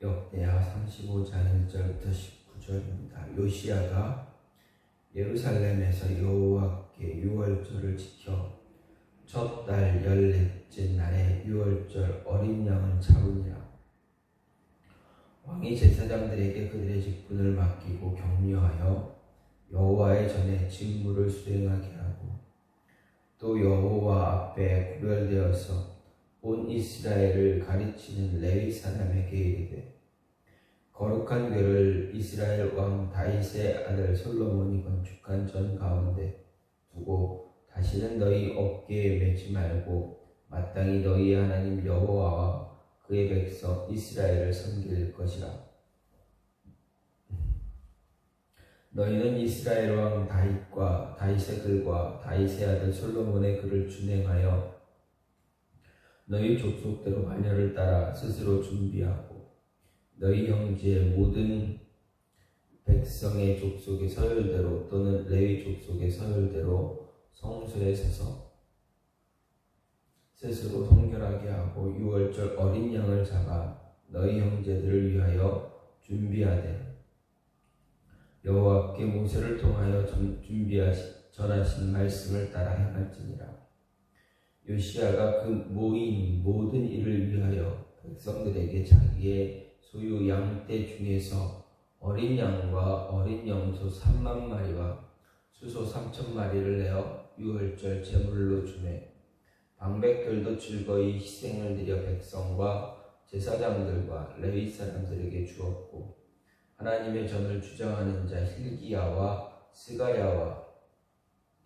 역대하 35장 1절부터 19절입니다. 요시야가 예루살렘에서 여호와께 유월절을 지켜 첫 달 14째 날에 유월절 어린 양을 잡으니라. 왕이 제사장들에게 그들의 직분을 맡기고 격려하여 여호와의 전에 직무를 수행하게 하고 또 여호와 앞에 구별되어서 온 이스라엘을 가르치는 레위 사람에게 이르되 거룩한 궤를 이스라엘 왕 다윗의 아들 솔로몬이 건축한 전 가운데 두고 다시는 너희 어깨에 매지 말고 마땅히 너희 하나님 여호와와 그의 백성 이스라엘을 섬길 것이라. 너희는 이스라엘 왕 다윗과 다윗의 글과 다윗의 아들 솔로몬의 글을 준행하여 너희 족속대로 마녀를 따라 스스로 준비하고 너희 형제의 모든 백성의 족속의 서열대로 또는 레위 족속의 서열대로 성소에 서서 스스로 성결하게 하고 유월절 어린 양을 잡아 너희 형제들을 위하여 준비하되 여호와께 모세를 통하여 전하신 말씀을 따라 행할지니라. 요시야가 그 모인 모든 일을 위하여 백성들에게 자기의 소유 양떼 중에서 어린 양과 어린 염소 3만 마리와 수소 3천 마리를 내어 유월절 제물로 주매 방백들도 즐거이 희생을 드려 백성과 제사장들과 레위 사람들에게 주었고 하나님의 전을 주장하는 자 hil기야와 스가랴와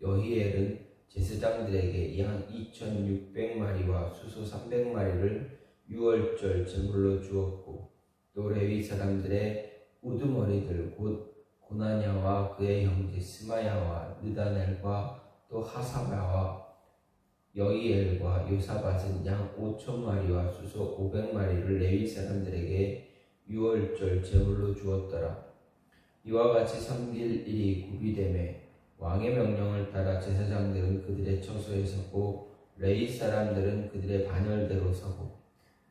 여히엘은 제사장들에게 양 2,600마리와 수소 300마리를 유월절 제물로 주었고 또 레위 사람들의 우두머리들 곧 고나냐와 그의 형제 스마야와 느다넬과 또 하사바와 여히엘과 요사밧은 양 5,000마리와 수소 500마리를 레위 사람들에게 유월절 제물로 주었더라. 이와 같이 섬길 일이 구비되매 왕의 명령을 따라 제사장들은 그들의 처소에 서고 레위 사람들은 그들의 반열대로 서고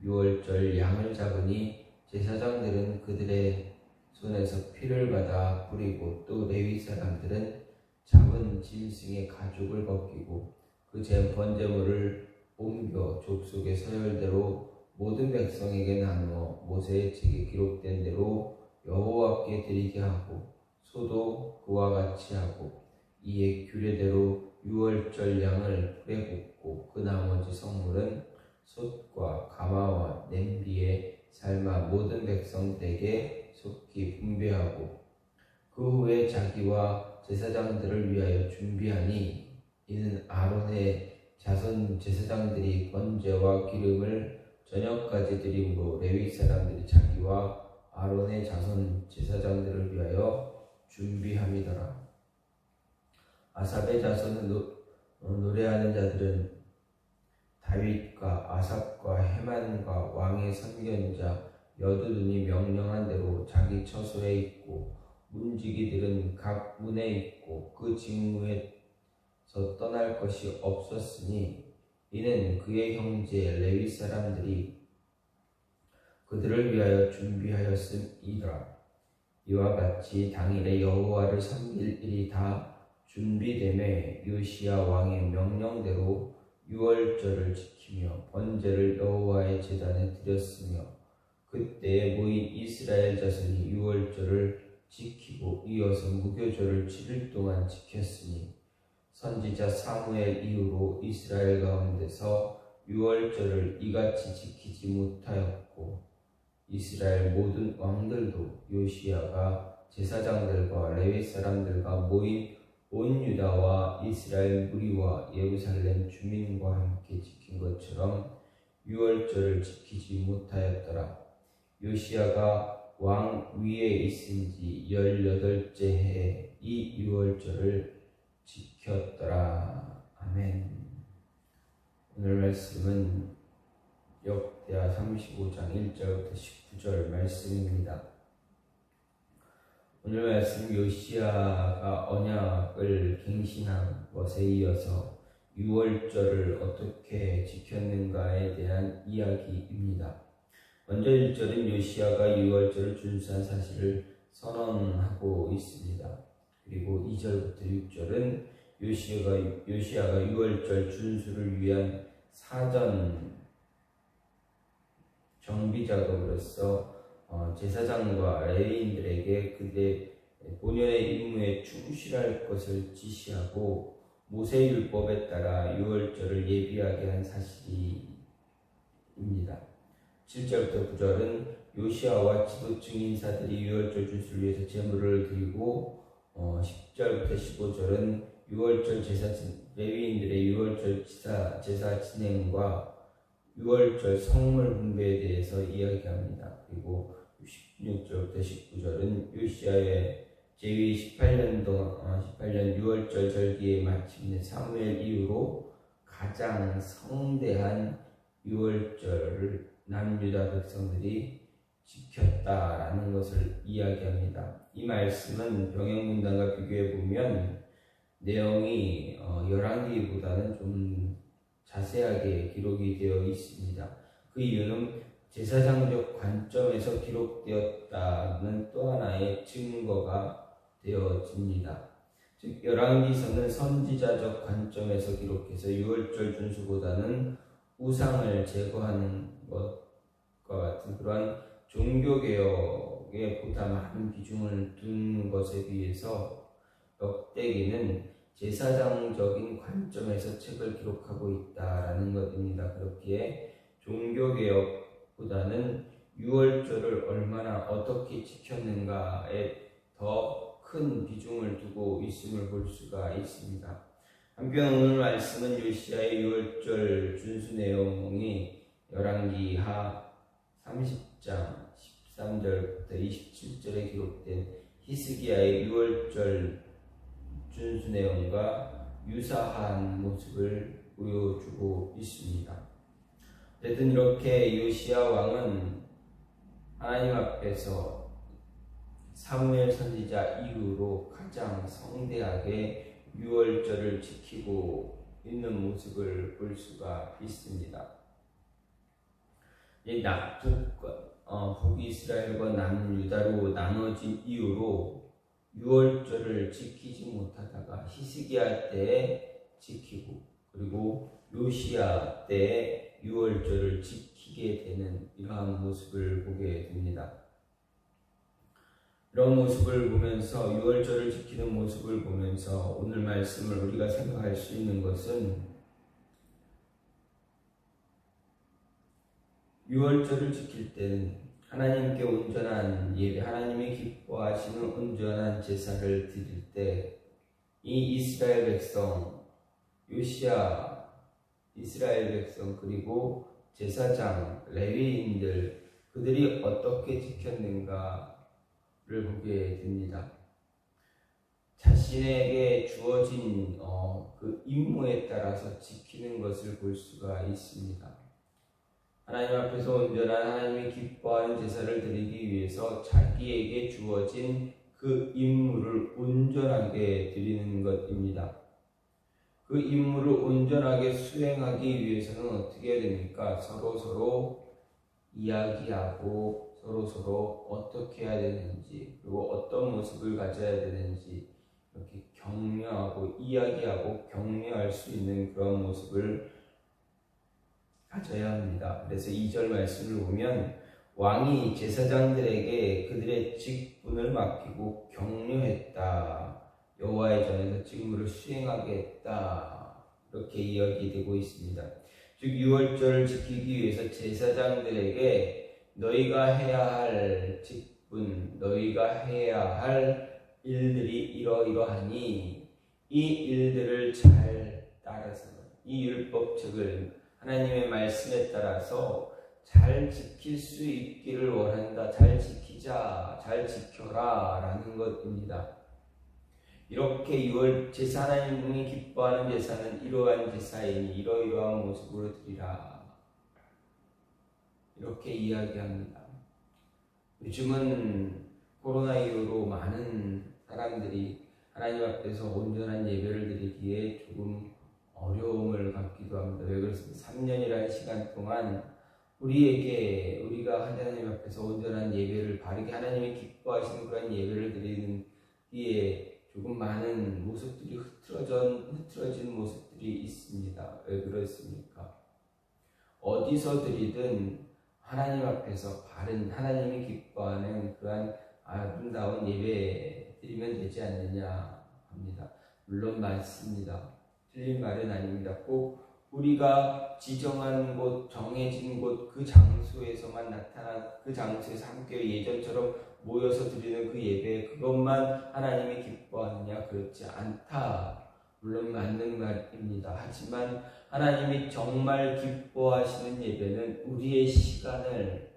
유월절 양을 잡으니 제사장들은 그들의 손에서 피를 받아 뿌리고 또 레위 사람들은 잡은 짐승의 가죽을 벗기고 그 번제물을 옮겨 족속의 서열대로 모든 백성에게 나누어 모세의 책에 기록된 대로 여호와께 드리게 하고 소도 그와 같이 하고 이에 규례대로 유월절 양을 불에 굽고 그 나머지 성물은 솥과 가마와 냄비에 삶아 모든 백성들에게 속히 분배하고 그 후에 자기와 제사장들을 위하여 준비하니 이는 아론의 자손 제사장들이 번제와 기름을 저녁까지 드림으로 레위 사람들이 자기와 아론의 자손 제사장들을 위하여 준비함이더라. 아삽의 자손은 노래하는 자들은 다윗과 아삽과 헤만과 왕의 선견자 여두둔이 명령한 대로 자기 처소에 있고 문지기들은 각 문에 있고 그 직무에서 떠날 것이 없었으니 이는 그의 형제 레위 사람들이 그들을 위하여 준비하였음이더라. 이와 같이 당일에 여호와를 섬길 일이 다 준비되매 요시야 왕의 명령대로 유월절을 지키며 번제를 여호와의 제단에 드렸으며 그때에 모인 이스라엘 자손이 유월절을 지키고 이어서 무교절을 7일 동안 지켰으니 선지자 사무엘 이후로 이스라엘 가운데서 유월절을 이같이 지키지 못하였고 이스라엘 모든 왕들도 요시야가 제사장들과 레위 사람들과 모인 온 유다와 이스라엘 무리와 예루살렘 주민과 함께 지킨 것처럼 유월절을 지키지 못하였더라. 요시야가 왕 위에 있은 지 18째 해에 이 유월절을 지켰더라. 아멘. 오늘 말씀은 역대하 35장 1절부터 19절 말씀입니다. 오늘 말씀 요시야가 언약을 갱신한 것에 이어서 유월절을 어떻게 지켰는가에 대한 이야기입니다. 먼저 1절은 요시야가 유월절을 준수한 사실을 선언하고 있습니다. 그리고 2절부터 6절은 요시야가 유월절 준수를 위한 사전 정비 작업으로서 제사장과 레위인들에게 그들의 본연의 임무에 충실할 것을 지시하고 모세율법에 따라 유월절을 예비하게 한 사실입니다. 7절부터 9절은 요시야와 지도층 인사들이 유월절 준수를 위해서 제물을 드리고 10절부터 15절은 유월절 레위인들의 유월절 제사 진행과 유월절 성물 분배에 대해서 이야기합니다. 그리고 16절부터 19절은 요시야의 제위 18년 6월절 절기에 마침내 사무엘 이후로 가장 성대한 6월절을 남유다 백성들이 지켰다라는 것을 이야기합니다. 이 말씀은 병영문단과 비교해 보면 내용이 열왕기보다는 좀 자세하게 기록이 되어 있습니다. 그 이유는 제사장적 관점에서 기록되었다는 또 하나의 증거가 되어집니다. 즉 열왕기서는 선지자적 관점에서 기록해서 유월절 준수보다는 우상을 제거하는 것과 같은 그러한 종교개혁에 보다 많은 비중을 둔 것에 비해서 역대기는 제사장적인 관점에서 책을 기록하고 있다라는 것입니다. 그렇기에 종교개혁보다는 유월절을 얼마나 어떻게 지켰는가에 더 큰 비중을 두고 있음을 볼 수가 있습니다. 한편 오늘 말씀은 요시야의 유월절 준수 내용이 열왕기하 30장 13절부터 27절에 기록된 히스기야의 유월절 준수 내용과 유사한 모습을 보여주고 있습니다. 어쨌든 이렇게 요시야 왕은 하나님 앞에서 사무엘 선지자 이후로 가장 성대하게 유월절을 지키고 있는 모습을 볼 수가 있습니다. 북이스라엘과 남유다로 나눠진 이후로 유월절을 지키지 못하다가 히스기야 때에 지키고 그리고 요시야 때에 유월절을 지키게 되는 이러한 모습을 보게 됩니다. 이런 모습을 보면서 유월절을 지키는 모습을 보면서 오늘 말씀을 우리가 생각할 수 있는 것은 유월절을 지킬 때는 하나님께 온전한 예배, 하나님이 기뻐하시는 온전한 제사를 드릴 때 이 이스라엘 백성, 요시야 이스라엘 백성 그리고 제사장, 레위인들 그들이 어떻게 지켰는가를 보게 됩니다. 자신에게 주어진 그 임무에 따라서 지키는 것을 볼 수가 있습니다. 하나님 앞에서 온전한 하나님이 기뻐하는 제사를 드리기 위해서 자기에게 주어진 그 임무를 온전하게 드리는 것입니다. 그 임무를 온전하게 수행하기 위해서는 어떻게 해야 됩니까? 서로 이야기하고 서로 어떻게 해야 되는지 그리고 어떤 모습을 가져야 되는지 이렇게 격려하고 이야기하고 격려할 수 있는 그런 모습을 가져야 합니다. 그래서 2절 말씀을 보면 왕이 제사장들에게 그들의 직분을 맡기고 격려했다. 여호와의 전에서 직무를 수행하게 했다. 이렇게 이야기되고 있습니다. 즉 유월절을 지키기 위해서 제사장들에게 너희가 해야 할 직분, 너희가 해야 할 일들이 이러이러하니 이 일들을 잘 따라서 이 율법책을 하나님의 말씀에 따라서 잘 지킬 수 있기를 원한다. 잘 지키자, 잘 지켜라 라는 것입니다. 이렇게 제사 하나님이 기뻐하는 제사는 이러한 제사이니 이러이러한 모습으로 드리라. 이렇게 이야기합니다. 요즘은 코로나 이후로 많은 사람들이 하나님 앞에서 온전한 예배를 드리기에 조금 어려움을 갖기도 합니다. 왜 그렇습니까? 3년이라는 시간 동안 우리가 하나님 앞에서 온전한 예배를 바르게 하나님이 기뻐하시는 그런 예배를 드리는 이에 조금 많은 모습들이 흐트러진 모습들이 있습니다. 왜 그렇습니까? 어디서 드리든 하나님 앞에서 바른 하나님이 기뻐하는 그러한 아름다운 예배 드리면 되지 않느냐 합니다. 물론 맞습니다. 틀린 말은 아닙니다. 꼭 우리가 지정한 곳, 정해진 곳, 그 장소에서만 그 장소에서 함께 예전처럼 모여서 드리는 그 예배, 그것만 하나님이 기뻐하느냐? 그렇지 않다. 물론 맞는 말입니다. 하지만 하나님이 정말 기뻐하시는 예배는 우리의 시간을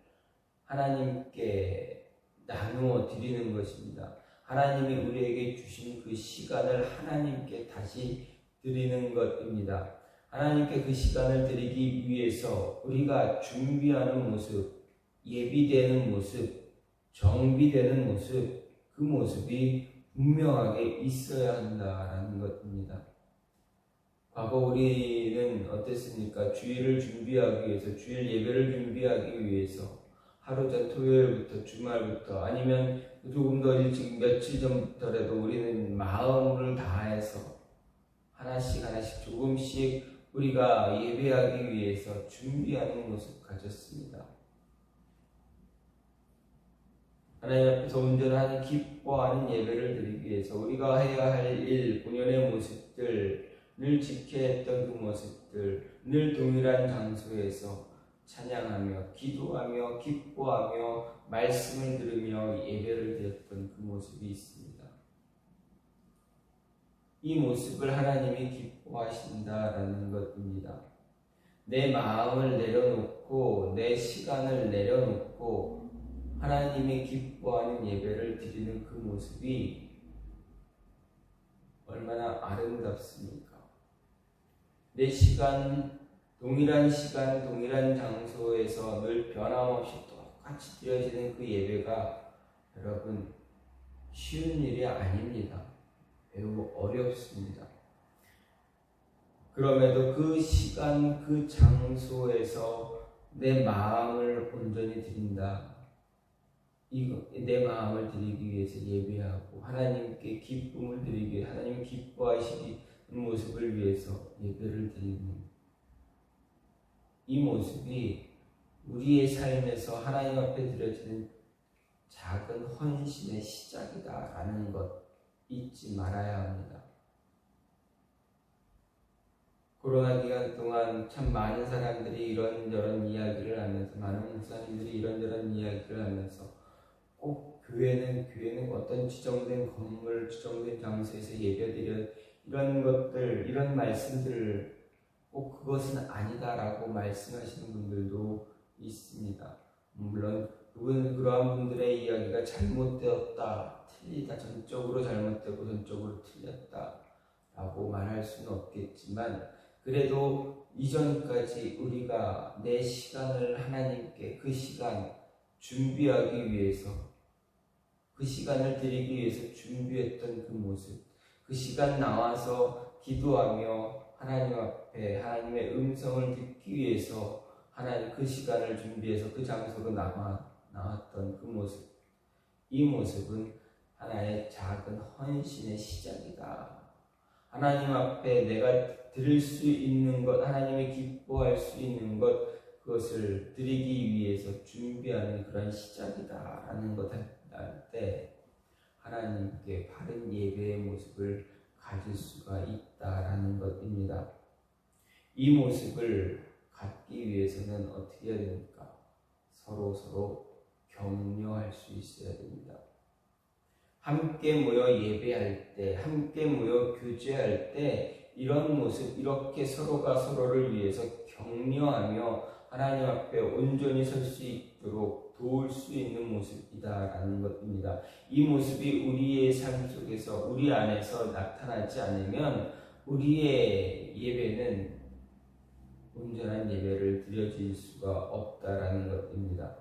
하나님께 나누어 드리는 것입니다. 하나님이 우리에게 주신 그 시간을 하나님께 다시 드리는 것입니다. 하나님께 그 시간을 드리기 위해서 우리가 준비하는 모습, 예비되는 모습, 정비되는 모습, 그 모습이 분명하게 있어야 한다라는 것입니다. 과거 우리는 어땠습니까? 주일을 준비하기 위해서, 주일 예배를 준비하기 위해서 하루 전 토요일부터 주말부터 아니면 조금 더 일찍 며칠 전부터라도 우리는 마음을 다해서 하나씩 조금씩 우리가 예배하기 위해서 준비하는 모습 가졌습니다. 하나님 앞에서 온전한 기뻐하는 예배를 드리기 위해서 우리가 해야 할 일, 본연의 모습들, 늘 지켜야 했던 그 모습들, 늘 동일한 장소에서 찬양하며 기도하며 기뻐하며 말씀을 들으며 예배를 드렸던 그 모습이 있습니다. 이 모습을 하나님이 기뻐하신다라는 것입니다. 내 마음을 내려놓고 내 시간을 내려놓고 하나님이 기뻐하는 예배를 드리는 그 모습이 얼마나 아름답습니까? 내 시간, 동일한 장소에서 늘 변함없이 똑같이 드려지는 그 예배가 여러분 쉬운 일이 아닙니다. 매우 어렵습니다. 그럼에도 그 시간, 그 장소에서 내 마음을 온전히 드린다. 내 마음을 드리기 위해서 예배하고 하나님께 기쁨을 드리기 위해 하나님 기뻐하시는 모습을 위해서 예배를 드리는 이 모습이 우리의 삶에서 하나님 앞에 드려지는 작은 헌신의 시작이다라는 것 잊지 말아야 합니다. 코로나 기간 동안 참 많은 사람들이 이런저런 이야기를 하면서 많은 목사님들이 이런저런 이야기를 하면서 꼭 교회는 어떤 지정된 건물, 지정된 장소에서 예배드려 이런 것들, 이런 말씀들을 꼭 그것은 아니다라고 말씀하시는 분들도 있습니다. 물론 그러한 분들의 이야기가 잘못되었다, 틀리다, 전적으로 잘못되고 전적으로 틀렸다라고 말할 수는 없겠지만 그래도 이전까지 우리가 내 시간을 하나님께 그 시간 준비하기 위해서 그 시간을 드리기 위해서 준비했던 그 모습, 그 시간 나와서 기도하며 하나님 앞에 하나님의 음성을 듣기 위해서 하나님 그 시간을 준비해서 그 장소로 나왔던 그 모습, 이 모습은 하나의 작은 헌신의 시작이다. 하나님 앞에 내가 드릴 수 있는 것, 하나님이 기뻐할 수 있는 것, 그것을 드리기 위해서 준비하는 그런 시작이다라는 것을 할 때 하나님께 바른 예배의 모습을 가질 수가 있다라는 것입니다. 이 모습을 갖기 위해서는 어떻게 해야 됩니까? 서로 격려할 수 있어야 됩니다. 함께 모여 예배할 때, 함께 모여 교제할 때 이런 모습, 이렇게 서로가 서로를 위해서 격려하며 하나님 앞에 온전히 설 수 있도록 도울 수 있는 모습이다라는 것입니다. 이 모습이 우리의 삶 속에서, 우리 안에서 나타나지 않으면 우리의 예배는 온전한 예배를 드려질 수가 없다라는 것입니다.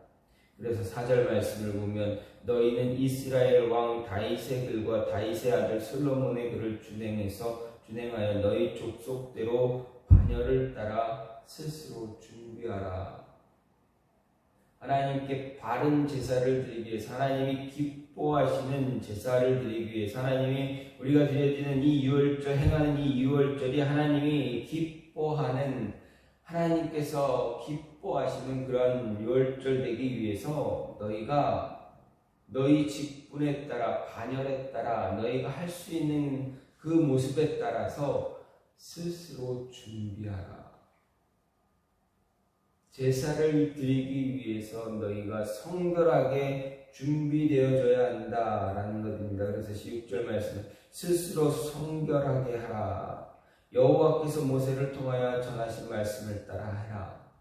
그래서 4절 말씀을 보면 너희는 이스라엘 왕 다윗의 글과 다윗의 아들 솔로몬의 글을 준행하여 너희 족속대로 반열을 따라 스스로 준비하라. 하나님께 바른 제사를 드리기 위해서, 하나님이 기뻐하시는 제사를 드리기 위해서, 하나님이 우리가 드려지는 이 유월절, 행하는 이 유월절이 하나님이 기뻐하는, 하나님께서 기뻐하시는 그런 유월절 되기 위해서 너희가 너희 직분에 따라, 반열에 따라, 너희가 할 수 있는 그 모습에 따라서 스스로 준비하라. 제사를 드리기 위해서 너희가 성결하게 준비되어져야 한다라는 것입니다. 그래서 6절 말씀은 스스로 성결하게 하라. 여호와께서 모세를 통하여 전하신 말씀을 따라 하라.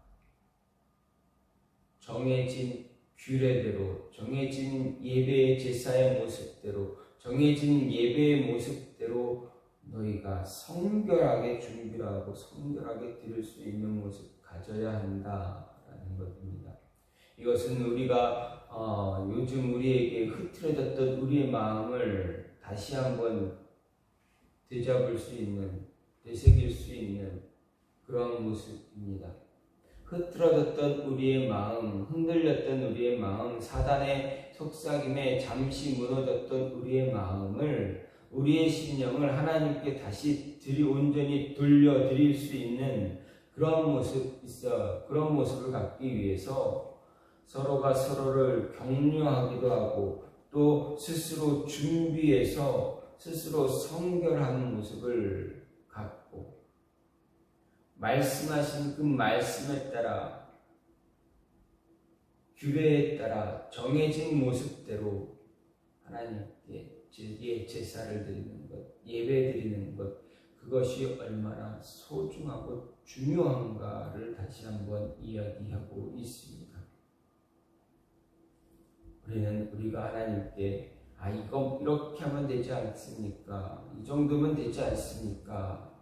정해진 규례대로, 정해진 예배의 제사의 모습대로, 정해진 예배의 모습대로 너희가 성결하게 준비를 하고 성결하게 드릴 수 있는 모습 가져야 한다라는 것입니다. 이것은 우리가 요즘 우리에게 흐트러졌던 우리의 마음을 다시 한번 되잡을 수 있는, 되새길 수 있는 그런 모습입니다. 흐트러졌던 우리의 마음, 흔들렸던 우리의 마음, 사단의 속삭임에 잠시 무너졌던 우리의 마음을, 우리의 심령을 하나님께 다시 온전히 돌려드릴 수 있는 그런 그런 모습을 갖기 위해서 서로가 서로를 격려하기도 하고, 또 스스로 준비해서 스스로 성결하는 모습을 갖고, 말씀하신 그 말씀에 따라, 규례에 따라 정해진 모습대로 하나님께 제사를 드리는 것, 예배 드리는 것, 그것이 얼마나 소중하고 중요한가를 다시 한번 이야기하고 있습니다. 우리가 하나님께 이거 이렇게 하면 되지 않습니까? 이 정도면 되지 않습니까?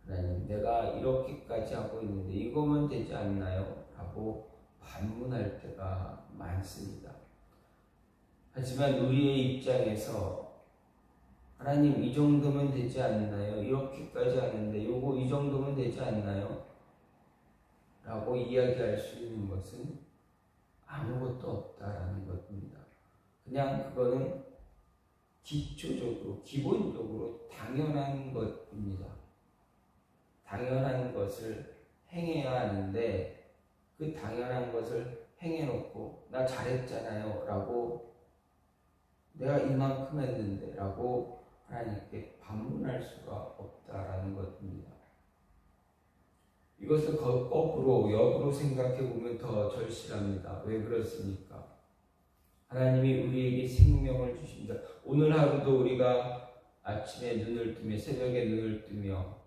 하나님, 내가 이렇게까지 하고 있는데 이거면 되지 않나요? 라고 반문할 때가 많습니다. 하지만 우리의 입장에서 하나님, 이 정도면 되지 않나요? 이렇게까지 하는데 이 정도면 되지 않나요? 라고 이야기할 수 있는 것은 아무것도 없다라는 것입니다. 그냥 그거는 기초적으로, 기본적으로 당연한 것입니다. 당연한 것을 행해야 하는데 그 당연한 것을 행해놓고 나 잘했잖아요 라고, 내가 이만큼 했는데 라고 하나님께 반문할 수가 없다라는 것입니다. 이것을 거꾸로 역으로 생각해 보면 더 절실합니다. 왜 그렇습니까? 하나님이 우리에게 생명을 주십니다. 오늘 하루도 우리가 아침에 눈을 뜨며, 새벽에 눈을 뜨며,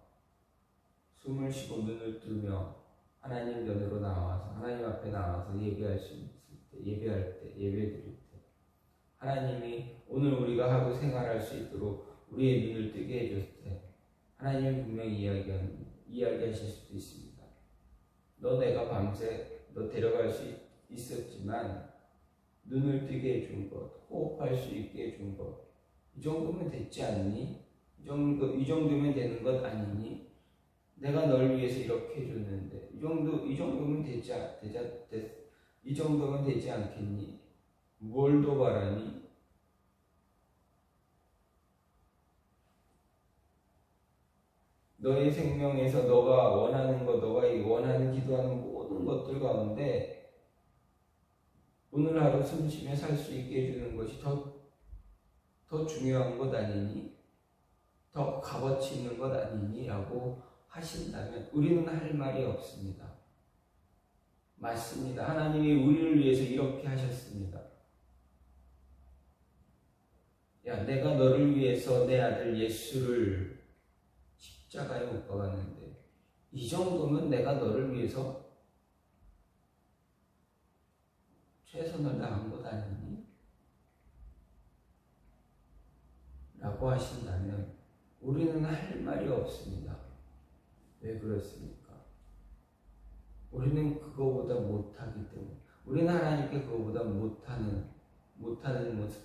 숨을 쉬고 눈을 뜨며 하나님 전으로 나와서, 하나님 앞에 나와서 예배할 수 있을 때, 예배할 때, 예배 드릴 때, 하나님이 오늘 우리가 하루 생활할 수 있도록 우리의 눈을 뜨게 해줬을 때 하나님이 분명히 이야기하실 수도 있습니다. 내가 밤새 데려갈 수 있었지만 눈을 뜨게 해준 것, 호흡할 수 있게 해준 것, 이 정도면 됐지 않니? 이 정도면 되는 것 아니니? 내가 널 위해서 이렇게 해줬는데 이 정도면 이 정도면 되지 않겠니? 뭘 더 바라니? 너의 생명에서 너가 원하는 것, 너가 원하는 기도하는 모든 것들 가운데 오늘 하루 숨쉬며 살 수 있게 해주는 것이 더 중요한 것 아니니? 더 값어치 있는 것 아니니? 라고 하신다면 우리는 할 말이 없습니다. 맞습니다. 하나님이 우리를 위해서 이렇게 하셨습니다. 내가 너를 위해서 내 아들 예수를 십자가에 못 박았는데 이 정도면 내가 너를 위해서 최선을 다한 것 아니니? 라고 하신다면 우리는 할 말이 없습니다. 왜 그렇습니까? 우리는 그거보다 못하기 때문에, 우리는 하나님께 그거보다 못하는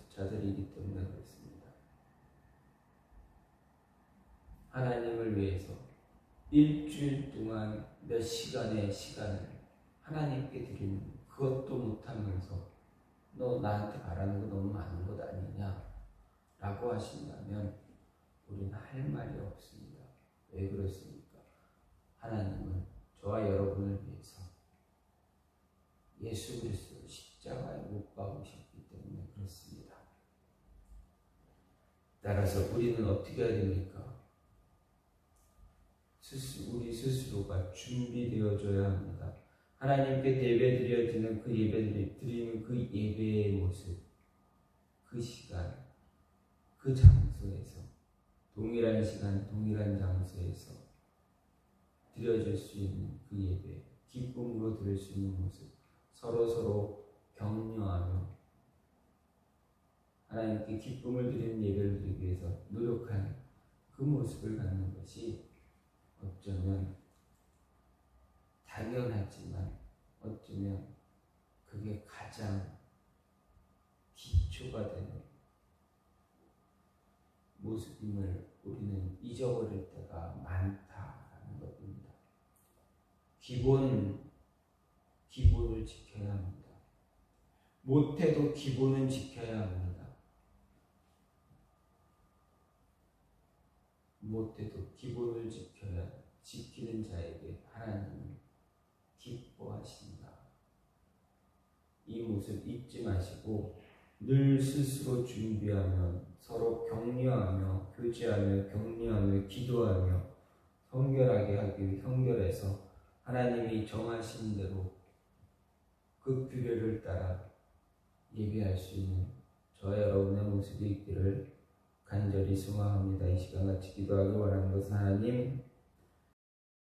자들이기 때문에 그렇습니다. 하나님을 위해서 일주일 동안 몇 시간의 시간을 하나님께 드리는 그것도 못하면서 너 나한테 바라는 거 너무 많은 것 아니냐 라고 하신다면 우리는 할 말이 없습니다. 왜 그렇습니까? 하나님은 저와 여러분을 위해서 예수 그리스도를 십자가에 못 박으셨기 때문에 그렇습니다. 따라서 우리는 어떻게 해야 됩니까? 우리 스스로가 준비되어져야 합니다. 하나님께 예배드려지는 그 드리는 그 예배의 모습, 그 시간, 그 장소에서 동일한 시간, 동일한 장소에서 드려질 수 있는 그 예배, 기쁨으로 드릴 수 있는 모습, 서로 격려하며 하나님께 기쁨을 드리는 예배를 드리기 위해서 노력하는 그 모습을 갖는 것이 어쩌면 당연하지만 어쩌면 그게 가장 기초가 되는 모습임을 우리는 잊어버릴 때가 많다라는 것입니다. 기본을 지켜야 합니다. 못해도 기본은 지켜야 합니다. 못해도 기본을 지키는 자에게 하나님은 기뻐하신다. 이 모습 잊지 마시고 늘 스스로 준비하며 서로 격려하며 교제하며 격려하며 기도하며 형결해서 하나님이 정하신 대로 그 규례를 따라 예배할 수 있는 저와 여러분의 모습이 있기를 간절히 소망합니다. 이 시간 같이 기도하기 원하는 것은 하나님,